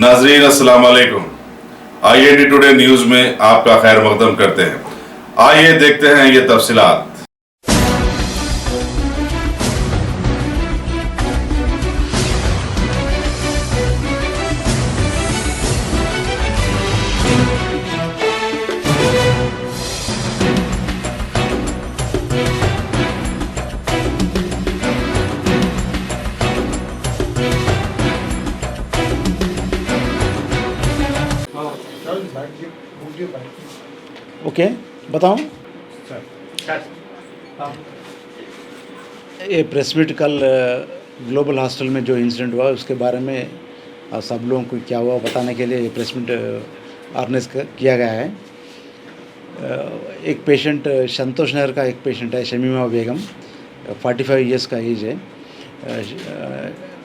नाजरीन अस्सलाम वालेकुम। IAD टुडे न्यूज में आपका खैर मकदम करते हैं। आइए देखते हैं ये तफसीलात। ओके, बताऊं। ये प्रेस मीट कल ग्लोबल हॉस्टल में जो इंसिडेंट हुआ उसके बारे में सब लोगों को क्या हुआ बताने के लिए ये प्रेस मीट ऑर्गेनाइज किया गया है। एक पेशेंट संतोष नगर का एक पेशेंट है, शमीमा बेगम, 45 ईयर्स का एज है।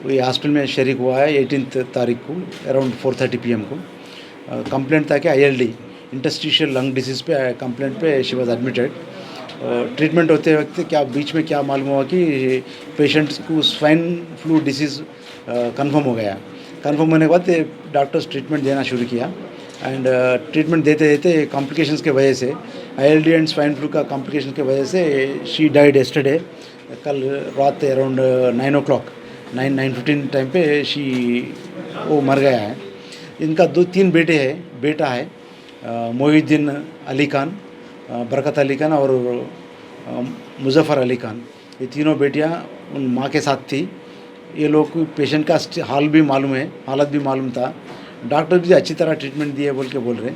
ये हॉस्पिटल में शरीक हुआ है 18 तारीख को अराउंड 4:30 PM को। कंप्लेंट था कि ILD इंटरस्टिशियल लंग डिसीज़ पे कंप्लेंट पे शी वाज एडमिटेड। ट्रीटमेंट होते वक्त क्या बीच में क्या मालूम हुआ कि पेशेंट्स को स्वाइन फ्लू डिसीज़ कंफर्म हो गया। कंफर्म होने के बाद डॉक्टर्स ट्रीटमेंट देना शुरू किया एंड ट्रीटमेंट देते देते कॉम्प्लिकेशंस के वजह से ILD एंड स्वाइन फ्लू का कॉम्प्लिकेशन के वजह से शी डाइड येस्टरडे। कल रात अराउंड 9:15 टाइम पे वो मर गया है। इनका 2-3 बेटा है, मोहिउद्दीन अली खान, बरकत अली खान और मुजफ़र अली खान। ये तीनों बेटियां उन माँ के साथ थी। ये लोग को पेशेंट का हालत भी मालूम था। डॉक्टर भी अच्छी तरह ट्रीटमेंट दिए बोल रहे।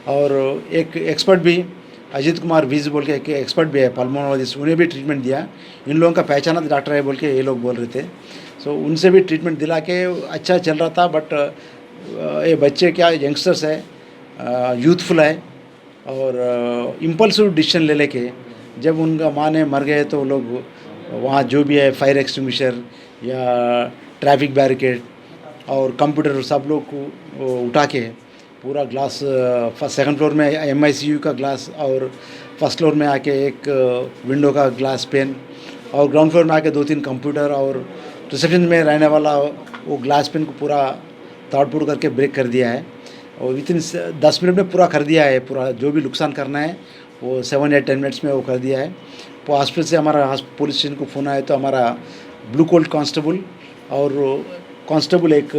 और एक एक्सपर्ट भी अजीत कुमार वीज बोल के एक एक्सपर्ट भी है पल्मोनोलॉजिस्ट, उन्हें भी ट्रीटमेंट दिया। इन लोगों का पहचाना डॉक्टर है बोल के ये लोग बोल रहे थे। सो उनसे भी ट्रीटमेंट दिला के अच्छा चल रहा था। बट ये बच्चे क्या यंगस्टर्स है, यूथफुल है और इम्पल्सिव डिसीजन ले लेके जब उनका माँ ने मर गए तो लोग वहाँ जो भी है फायर एक्सटिंग्विशर या ट्रैफिक बैरिकेड और कंप्यूटर सब लोग को उठा के पूरा ग्लास सेकंड फ्लोर में MICU का ग्लास और फर्स्ट फ्लोर में आके एक विंडो का ग्लास पेन और ग्राउंड फ्लोर में आके 2-3 कंप्यूटर और रिसेप्शन में रहने वाला वो ग्लास पेन को पूरा ताड़-फूड़ करके ब्रेक कर दिया है। और विथिन 10 मिनट में पूरा कर दिया है। पूरा जो भी नुकसान करना है वो 7 या 10 मिनट्स में वो कर दिया है। तो हॉस्पिटल से हमारा पुलिस स्टेशन को फ़ोन आया तो हमारा ब्लू कोल्ट कांस्टेबल और कांस्टेबल एक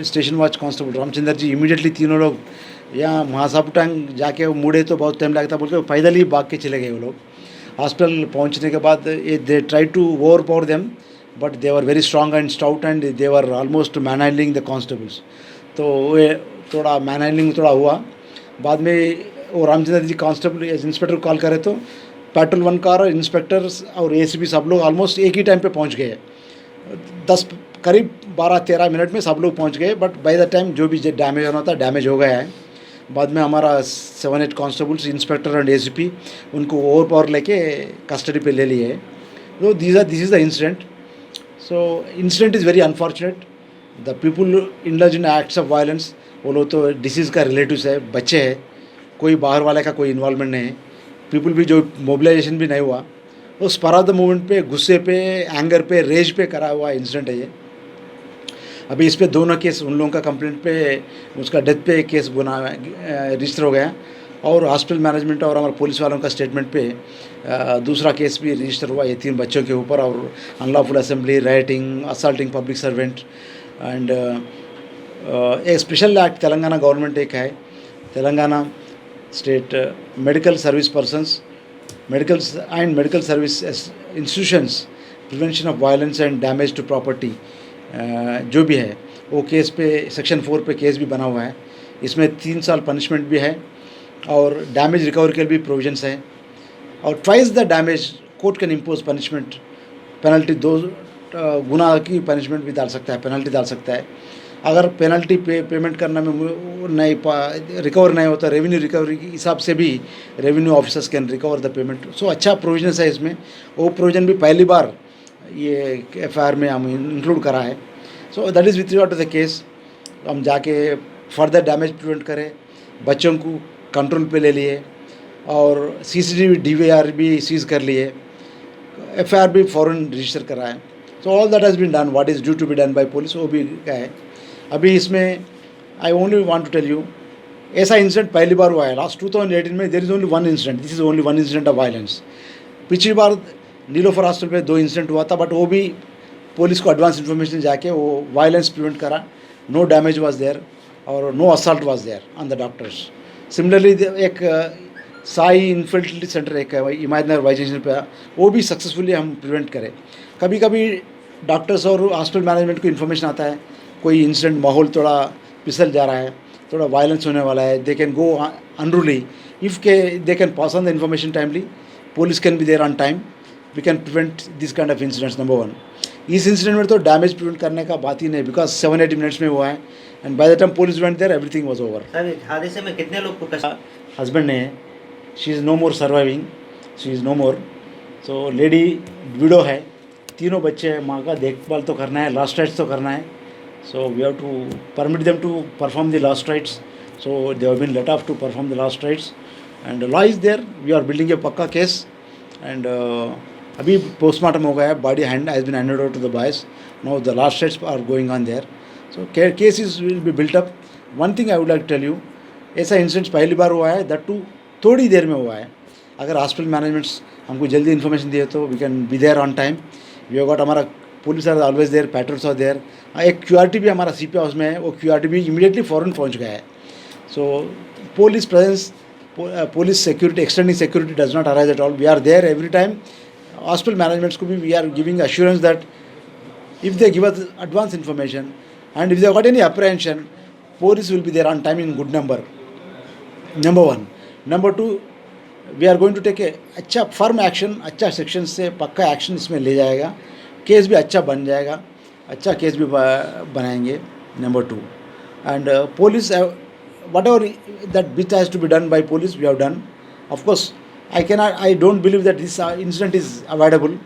station watch constable Ramchandra ji immediately तीनों लोग यहाँ महासापुटांग जाके मुड़े तो बहुत टाइम लगता बोल के पैदल ही भाग के चले गए वो लोग। हॉस्पिटल पहुँचने के बाद they try to overpower them but they were very strong and stout and they were almost manhandling the constables. तो वे थोड़ा मैन हैंडलिंग थोड़ा हुआ। बाद में वो रामचंद्र जी कांस्टेबल इंस्पेक्टर को कॉल करे तो पेट्रोल 1 कार इंस्पेक्टर्स और ACP सब लोग ऑलमोस्ट एक ही टाइम पे पहुंच गए। 10 करीब 12-13 मिनट में सब लोग पहुंच गए। बट बाय द टाइम जो भी डैमेज होना था डैमेज हो गया है। बाद में हमारा 7-8 कांस्टेबल्स इंस्पेक्टर एंड ACP उनको ओवर पावर लेके कस्टडी पे ले लिए। तो this is the incident. So incident is very unfortunate. The people indulge in acts of violence, वो लोग तो डिसीज़ का रिलेटिव्स है, बच्चे हैं, कोई बाहर वाले का कोई इन्वॉल्वमेंट नहीं है। पीपल भी जो मोबिलाइजेशन भी नहीं हुआ, वो स्पर ऑफ द मोमेंट पे गुस्से पे एंगर पे रेज पे करा हुआ इंसिडेंट है ये। अभी इस पे दोनों केस उन लोगों का कंप्लेंट पे उसका डेथ पे केस बना रजिस्टर हो गया और हॉस्पिटल मैनेजमेंट और हमारे पुलिस वालों का स्टेटमेंट पे दूसरा केस भी रजिस्टर हुआ ये 3 बच्चों के ऊपर और unlawful assembly, rioting, assaulting public servant and एक स्पेशल एक्ट तेलंगाना गवर्नमेंट एक है, Telangana state medical service persons medical service institutions prevention of violence and damage to property जो भी है वो केस पे सेक्शन 4 पे केस भी बना हुआ है। इसमें 3 साल पनिशमेंट भी है और डैमेज रिकवरी के भी प्रोविजंस है और twice the damage court can impose punishment penalty 2 गुना की पनिशमेंट भी डाल सकता है, पेनल्टी डाल सकता है। अगर पेनल्टी पेमेंट करने में नहीं रिकवर नहीं होता रेवेन्यू रिकवरी के हिसाब से भी revenue officers can recover the payment. So अच्छा प्रोविजन है इसमें। वो प्रोविजन भी पहली बार ये FIR में हम इंक्लूड करा है। So that is with regard to the case. हम जाके फर्दर डैमेज प्रिवेंट करें, बच्चों को कंट्रोल पे ले लिए और CCTV DVR भी सीज़ कर लिए, FIR भी फ़ौरन रजिस्टर करा है। So all that has been done what is due to be done by police वो भी क्या है। अभी इसमें I only want to tell you, ऐसा इंसिडेंट पहली बार हुआ है लास्ट 2018 में. There is only one incident, this is only one incident of violence. पिछली बार नीलोफर हॉस्पिटल पे 2 इंसिडेंट हुआ था, बट वो भी पुलिस को एडवांस इन्फॉर्मेशन जाके वो वायलेंस प्रिवेंट करा. नो डैमेज वाज देयर और no assault was there on the doctors. Similarly एक साई इनफर्टिलिटी सेंटर एक है इमादनगर वाई जंक्शन पे, वो भी सक्सेसफुली हम प्रिवेंट करें. कभी कभी डॉक्टर्स और हॉस्पिटल मैनेजमेंट को इन्फॉर्मेशन आता है कोई इंसिडेंट, माहौल थोड़ा पिसल जा रहा है, थोड़ा वायलेंस होने वाला है, they can go unruly. If के they can pass on the information timely, police can be there on time, we can prevent this kind of incidents. Number 1. इस इंसिडेंट में तो डैमेज प्रिवेंट करने का बात ही नहीं, बिकॉज 7-8 मिनट्स में हुआ है and by the time police went there everything was over. Sir हादसे में कितने लोग को कष्ट? हस्बैंड ने, she is no more surviving, she is no more. So lady widow है, तीनों बच्चे हैं, माँ का देखभाल तो करना है, लास्ट राइट्स तो करना है. So we have to permit them to perform the last rites. So they have been let off to perform the last rites and law is there. We are building a पक्का case and अभी postmortem हो गया है, body hand has been handed over to the boys. Now the last rites are going on there. So case is will be built up. One thing I would like tell you, ऐसा incident पहली बार हुआ है, that to थोड़ी देर में हुआ है. अगर हॉस्पिटल मैनेजमेंट्स हमको जल्दी इन्फॉर्मेशन दिए तो we can be there on time. We have got, हमारा police are always there, patrols are there. एक क्यूआरटी भी हमारा सीपी हाउस में है, वो क्यूआरटी भी इमीडिएटली फॉरन पहुंच गया है. So police presence, police security, extending security does not arise at all. We are there every time. Hospital managements को भी we are giving assurance that if they give us advance information and if they have got any apprehension, police will be there on time in good number. Number 1. Number 2, we are going to take a अच्छा firm action, अच्छा section से पक्का action इसमें ले जाएगा. Case भी अच्छा बन जाएगा, अच्छा केस भी बनाएंगे. Number 2. And police, whatever that bit has to be done by police, we have done. Of course, I don't believe that this incident is avoidable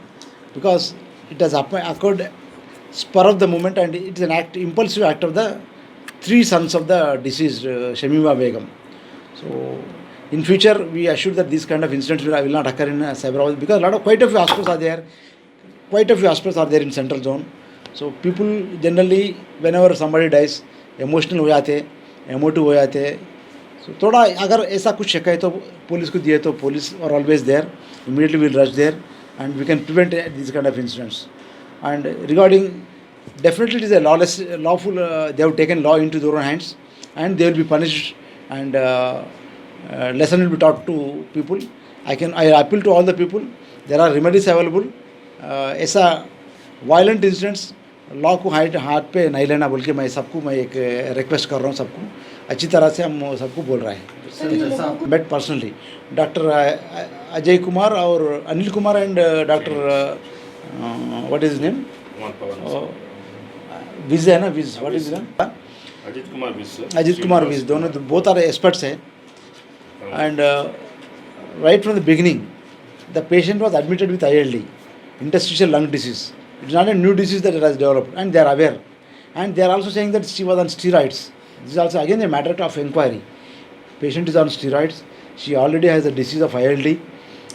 because it has occurred spur of the moment and it is an act, impulsive act of the 3 sons of the deceased Shamima Begum. So in future we assure that these kind of incidents will not occur in Cyberabad, because quite a few hospitals are there, quite a few hospitals are there in central zone. So people generally whenever somebody dies emotional हो जाते, emotive हो जाते. So थोड़ा अगर ऐसा कुछ शक है तो पुलिस को दिए तो police are always there, immediately will rush there and we can prevent these kind of incidents. And regarding, definitely it is a lawful, they have taken law into their own hands and they will be punished and lesson will be taught to people. I appeal to all the people, there are remedies available. ऐसा violent incidents law को हाथ पे नहीं लेना बोल के मैं एक रिक्वेस्ट कर रहा हूँ सबको. अच्छी तरह से हम सबको बोल रहे हैं. Met personally doctor Ajay Kumar और Anil Kumar and doctor what is his name? Viz है ना, Viz, what is his name? Ajit Kumar Vij, दोनों both are experts है. And right from the beginning the patient was admitted with ILD, interstitial lung disease. It is not a new disease that it has developed and they are aware, and they are also saying that she was on steroids. This is also again a matter of inquiry. Patient is on steroids, she already has a disease of ILD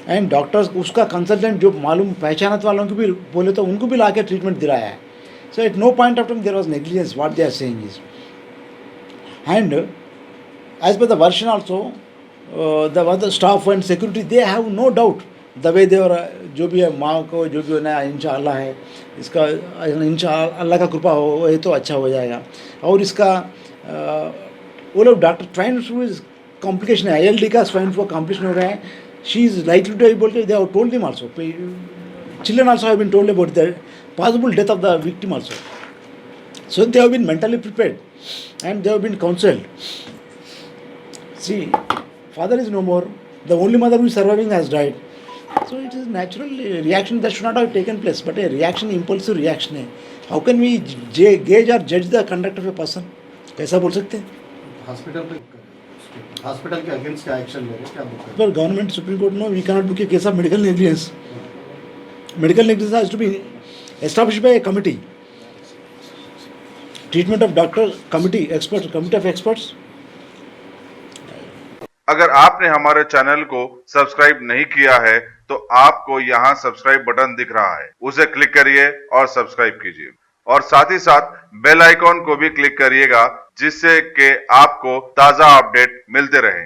and doctors उसका consultant जो मालूम पहचानत वालों को भी बोले तो उनको भी ला के ट्रीटमेंट दिलाया है. So at no point of time there was negligence. What they are saying is, and as per the version also the staff and security they have no doubt the way they, जो भी है माँ को जो भी होना है इंशाअल्लाह है, इसका इंशाअल्लाह का कृपा हो ये तो अच्छा हो जाएगा. और इसका वो लोग डॉक्टर स्वाइन फ्लू कॉम्प्लिकेशन है, ILD का स्वाइन फ्लू कॉम्प्लिकेशन हो गया है. She is likely to be able to, they have told him also, children also have been told about the possible death of the victim also. So they have been mentally prepared and they have been counseled. See, father is no more, the only mother who is surviving has died. So it is natural reaction that should not have taken place, but a reaction, impulsive reaction है. How can we gauge or judge the conduct of a person? कैसा बोल सकते हैं? Hospital के against क्या action ले रहे हैं, क्या बुक करें? पर government supreme court no we can not book a case of medical negligence. Medical negligence has to be established by a committee, treatment of doctor committee, expert committee of experts. अगर आपने हमारे channel को subscribe नहीं किया है तो आपको यहाँ सब्सक्राइब बटन दिख रहा है, उसे क्लिक करिए और सब्सक्राइब कीजिए और साथ ही साथ बेल आइकॉन को भी क्लिक करिएगा जिससे कि आपको ताजा अपडेट मिलते रहे।